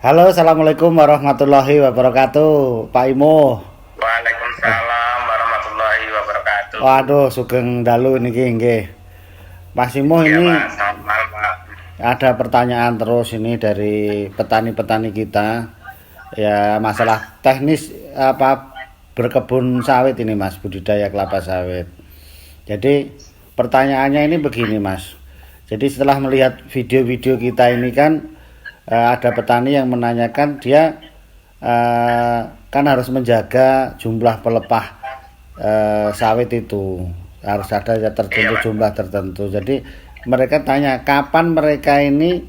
Halo, assalamualaikum warahmatullahi wabarakatuh, Pak Imo. Waalaikumsalam warahmatullahi wabarakatuh. Waduh, sugeng dalu niki nggih. Mas Imo Iya ini Pak, selamat malam Pak. ada pertanyaan terus ini dari petani-petani kita. Ya, masalah teknis apa berkebun sawit ini Mas, budidaya kelapa sawit. Jadi pertanyaannya ini begini Mas. Jadi setelah melihat video-video kita ini kan ada petani yang menanyakan dia kan harus menjaga jumlah pelepah sawit itu harus ada ya tertentu jumlah tertentu. Jadi mereka tanya kapan mereka ini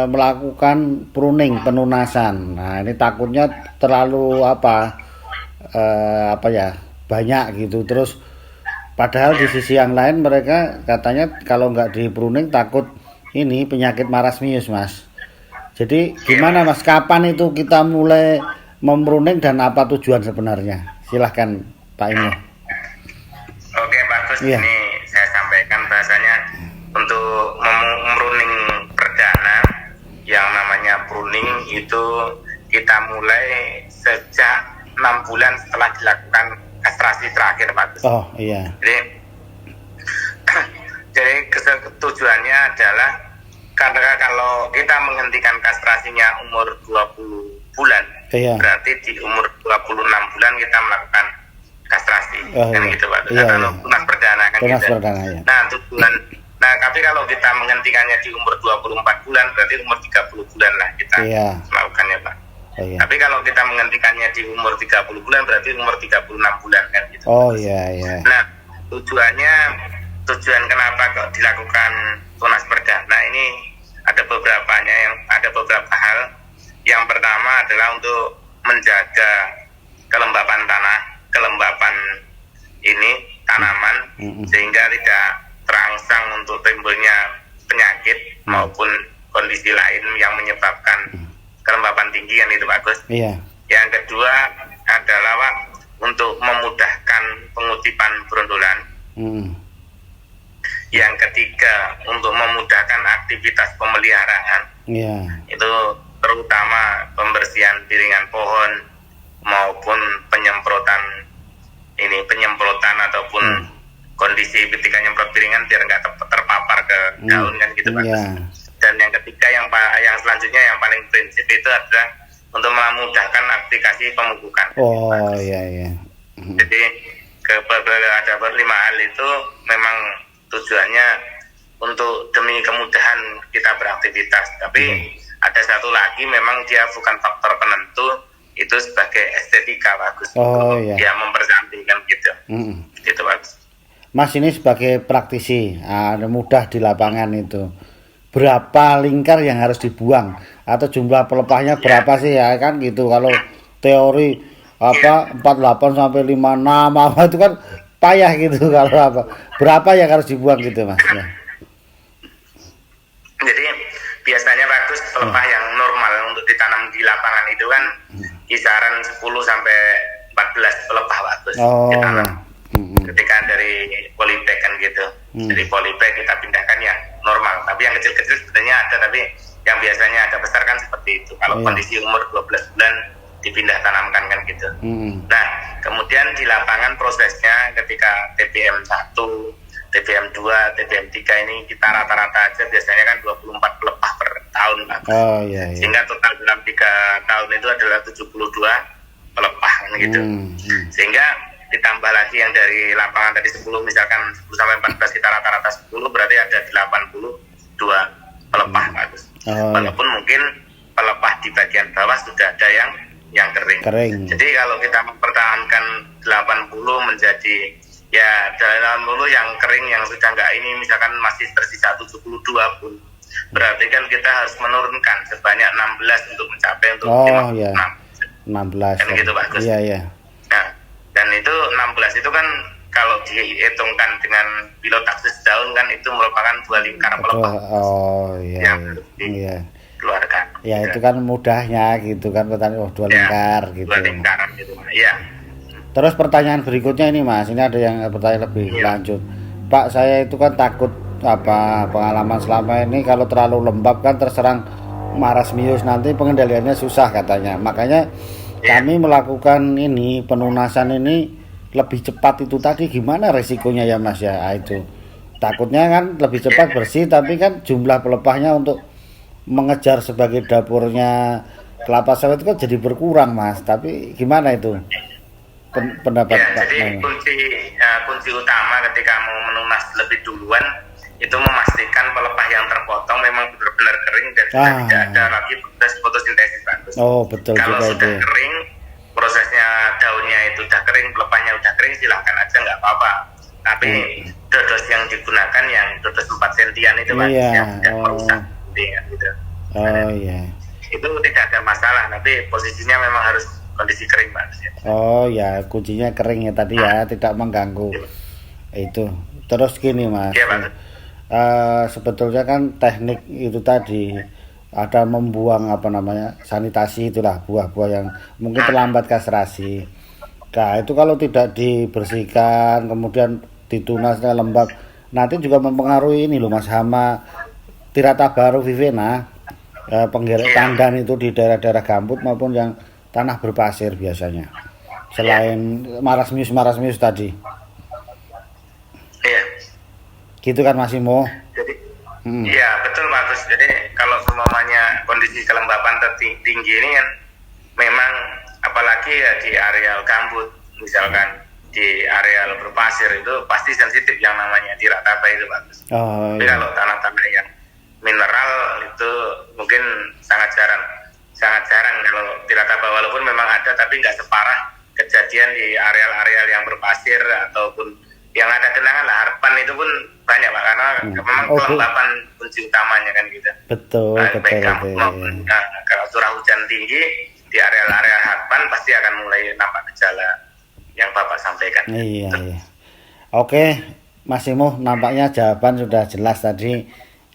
melakukan pruning penunasan. Nah ini takutnya terlalu apa ya banyak gitu. Terus padahal di sisi yang lain mereka katanya kalau nggak di pruning takut ini penyakit marasmius Mas. Jadi gimana Mas, kapan itu kita mulai mempruning dan apa tujuan sebenarnya? Silahkan Pak Ino. Oke Pak Gus, Iya. ini saya sampaikan bahasanya untuk pruning perdana yang namanya pruning itu kita mulai sejak 6 bulan setelah dilakukan kastrasi terakhir Pak Gus. Oh iya. Jadi tujuannya adalah karena kalau kita menghentikan kastrasinya umur 20 bulan, Iya. berarti di umur 26 bulan kita melakukan kastrasi. Oh, Kan iya. gitu Pak. Iya, Karena iya. tunas perdana kan Tunas gitu. perdana, ya. Nah, tapi kalau kita menghentikannya di umur 24 bulan, berarti umur 30 bulan lah kita Iya. melakukannya Pak. Oh iya. Tapi kalau kita menghentikannya di umur 30 bulan, berarti umur 36 bulan kan gitu. Oh iya iya. Nah, tujuan kenapa kok dilakukan tunas perdana ini ada beberapa hal. Yang pertama adalah untuk menjaga kelembapan tanah, kelembapan ini tanaman sehingga tidak terangsang untuk timbulnya penyakit maupun kondisi lain yang menyebabkan kelembapan tinggi kan itu bagus. Iya. Yang kedua adalah Pak, untuk memudahkan pengutipan brondolan. Yang ketiga untuk memudahkan aktivitas pemeliharaan. Iya. Itu terutama pembersihan piringan pohon maupun penyemprotan ataupun kondisi ketika nyemprot piringan biar nggak terpapar ke daun kan gitu Pak. Iya. Dan yang ketiga yang selanjutnya yang paling prinsip itu adalah untuk memudahkan aplikasi pemupukan. Oh iya iya. Jadi ada berlima hal itu memang tujuannya untuk demi kemudahan kita beraktivitas. Tapi ada satu lagi memang dia bukan faktor penentu, itu sebagai estetika bagus. Oh iya. Dia mempercantikkan gitu. Gitu bagus. Mas ini sebagai praktisi, mudah di lapangan itu. Berapa lingkar yang harus dibuang atau jumlah pelepahnya berapa sih ya kan gitu. Kalau teori 48 sampai 56 apa itu kan payah gitu kalau apa. Berapa yang harus dibuang gitu Mas ya. Jadi biasanya bagus pelepah yang normal untuk ditanam di lapangan itu kan kisaran 10 sampai 14 pelepah bagus ditanam. Ketika dari polybag kan gitu. Dari polybag kita pindahkan yang normal. Tapi yang kecil-kecil sebenarnya ada, tapi yang biasanya ada besar kan seperti itu. Kalau kondisi umur 12 bulan dipindah tanamkan kan gitu. Nah, kemudian di lapangan prosesnya ketika TBM 1, TBM 2, TBM 3 ini kita rata-rata aja biasanya kan 24 pelepah per tahun Pak. Oh iya iya. Sehingga total dalam 3 tahun itu adalah 72 pelepah kan gitu. Sehingga ditambah lagi yang dari lapangan tadi 10, misalkan 10 sampai 14 kita rata-rata 10, berarti ada 82 pelepah bagus. Walaupun mungkin pelepah di bagian bawah sudah ada yang kering. Jadi kalau kita mempertahankan 80 menjadi ya 80 yang kering yang sudah enggak ini misalkan masih tersisa 72 pun, berarti kan kita harus menurunkan sebanyak 16 untuk mencapai untuk 56. Iya. 16. Kan gitu bagus. Iya iya. Nah, dan itu 16 itu kan kalau dihitungkan dengan pilotaksis daun kan itu merupakan 2 lingkar pelepah. Oh iya. Yang Iya. dikeluarkan. Ya itu kan mudahnya gitu kan petani 2 lingkar gitu. 2 lingkaran gitu. Iya. Terus pertanyaan berikutnya ini Mas, ini ada yang bertanya lebih lanjut. Pak, saya itu kan takut pengalaman selama ini kalau terlalu lembab kan terserang marasmius nanti pengendaliannya susah katanya. Makanya kami melakukan ini penunasan ini lebih cepat itu tadi. Gimana resikonya ya Mas ya? Itu takutnya kan lebih cepat bersih, tapi kan jumlah pelepahnya untuk mengejar sebagai dapurnya kelapa sawit itu kan jadi berkurang Mas. Tapi gimana itu pendapat Pak? Jadi kunci utama ketika mau menunas lebih duluan itu memastikan pelepah yang terpotong memang benar-benar kering dan sudah tidak ada lagi proses fotosintesis bagus. Oh betul. Kalau juga sudah itu kering, prosesnya daunnya itu udah kering, pelepahnya udah kering, silahkan aja nggak apa-apa. Tapi dodos yang digunakan yang dodos 4 sentian itu Pak, yang tidak merusak gitu. Oh iya. Itu tidak ada masalah, tapi posisinya memang harus kondisi kering Pak. Oh ya, kuncinya kering ya tadi ya, tidak mengganggu. Itu. Terus gini Mas. Iya Pak. Sebetulnya kan teknik itu tadi ada membuang sanitasi itulah buah-buah yang mungkin terlambat kastrasi. Nah itu kalau tidak dibersihkan kemudian ditunasnya lembab nanti juga mempengaruhi ini loh Mas, hama Tirata vivena, penggerak tandan itu di daerah-daerah gambut maupun yang tanah berpasir biasanya. Selain marasmius tadi. Iya. Gitu kan Mas Imo? Jadi, iya betul bagus. Jadi kalau umpamanya kondisi kelembapan tinggi ini kan, memang apalagi ya di areal gambut, misalkan di areal berpasir itu pasti sensitif yang namanya tirataba itu bagus. Tapi kalau tanah-tanah yang mineral itu mungkin sangat jarang kalau tirataba, walaupun memang ada tapi nggak separah kejadian di areal-areal yang berpasir ataupun yang ada genangan lah. Harapan itu pun banyak Pak, karena memang kelembapan kunci utamanya kan gitu. Betul. Kalau curah hujan tinggi di area-area harapan pasti akan mulai nampak gejala yang Bapak sampaikan. Iya. Oke, Mas Imo, nampaknya jawaban sudah jelas tadi.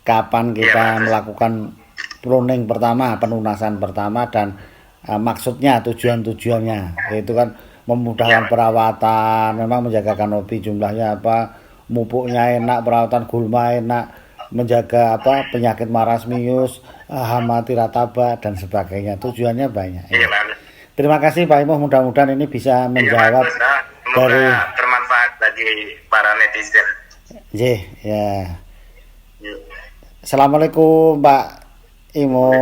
Kapan kita melakukan pruning pertama, penunasan pertama, dan maksudnya tujuannya itu kan memudahkan perawatan, memang menjaga kanopi jumlahnya mupuknya enak, perawatan gulma enak, menjaga penyakit marasmius, hama tirataba dan sebagainya. Tujuannya banyak. Iya, Terima kasih Pak Imo, mudah-mudahan ini bisa menjawab dari bermanfaat bagi para netizen. Ya. Assalamualaikum Pak Imo.